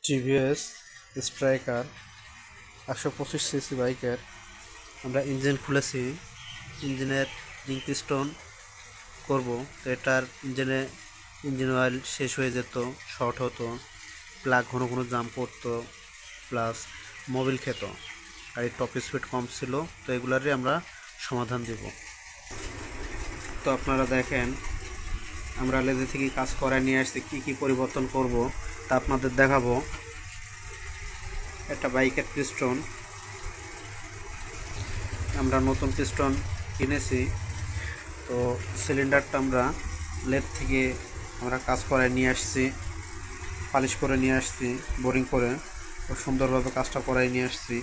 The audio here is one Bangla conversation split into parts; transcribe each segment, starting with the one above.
টিভিএস স্ট্রাইকার 125 সিসি বাইকের আমরা ইঞ্জিন খুলেছি। ইঞ্জিনের রিং পিস্টন করব, তো এটার ইঞ্জিন অয়েল শেষ হয়ে যেত, শর্ট হতো, প্লাগ ঘন ঘন জাম করতো, প্লাস মোবিল খেত, গাড়ির টপ স্পিড কম ছিল। তো এগুলারই আমরা সমাধান দেব। তো আপনারা দেখেন, আমরা লেজে থেকে কাজ করায় নিয়ে আসছি, কী পরিবর্তন করব তা আপনাদের দেখাবো। একটা বাইকের পিস্টন, আমরা নতুন পিস্টন কিনেছি। তো সিলিন্ডারটা আমরা লেদ থেকে আমরা কাজ করায় নিয়ে আসছি, পালিশ করে নিয়ে আসছি, বোরিং করে খুব সুন্দরভাবে কাজটা করাই নিয়ে আসছি।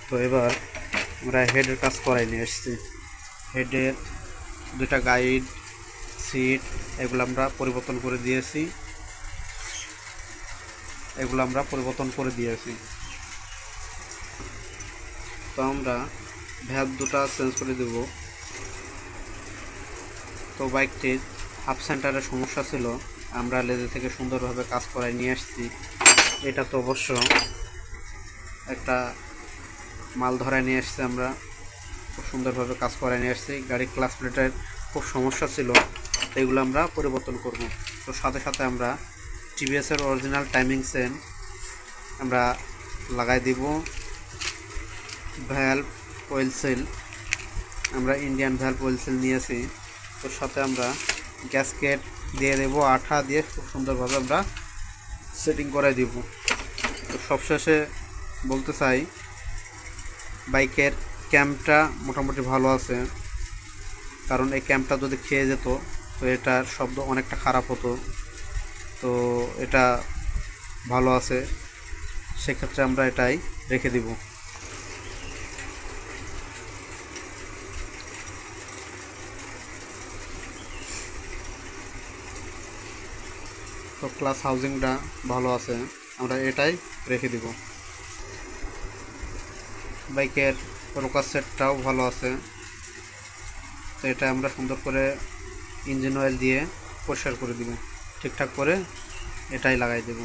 তো এবার আমরা হেডের কাজ করাই নিয়ে আসছি। হেডের দুটা গাইড, সিট এগুলো আমরা পরিবর্তন করে দিয়েছি। তো আমরা ভ্যালভ দুটা চেঞ্জ করে দেব। তো বাইকটির হাফ সেন্টারের সমস্যা ছিল, আমরা লেজে থেকে সুন্দরভাবে কাজ করায় নিয়ে আসছি। এটা তো অবশ্য একটা মাল ধরায় নিয়ে আসছি, আমরা খুব সুন্দরভাবে কাজ করায় নিয়ে আসছি। গাড়ির ক্লাচ প্লেটের খুব সমস্যা ছিল, তো এগুলো আমরা পরিবর্তন করব। তো সাথে সাথে আমরা টিভিএসের অরিজিনাল টাইমিং চেন আমরা লাগাই দিব। ভ্যালভ অয়েল সেল, আমরা ইন্ডিয়ান ভ্যালভ অয়েল সেল নিয়েছি। তো সাথে আমরা গ্যাসকেট দিয়ে দেবো, আঠা দিয়ে খুব সুন্দরভাবে আমরা সেটিং করাই দিব। তো সবশেষে বলতে চাই, বাইকের ক্যাম্পটা মোটামুটি ভালো আছে, কারণ এই ক্যাম্পটা যদি খেয়ে যেত তো এটার শব্দ অনেকটা খারাপ হতো। তো এটা ভালো আছে, সেক্ষেত্রে আমরা এটাই রেখে দিব। তো ক্লাস হাউজিংটা ভালো আছে, আমরা এটাই রেখে দিব। বাইকের রোকার সেটটাও ভালো আছে, তো এটা আমরা সুন্দর করে ইঞ্জিন অয়েল দিয়ে পরিষ্কার করে দিব, ঠিকঠাক করে এটাই লাগাই দেব।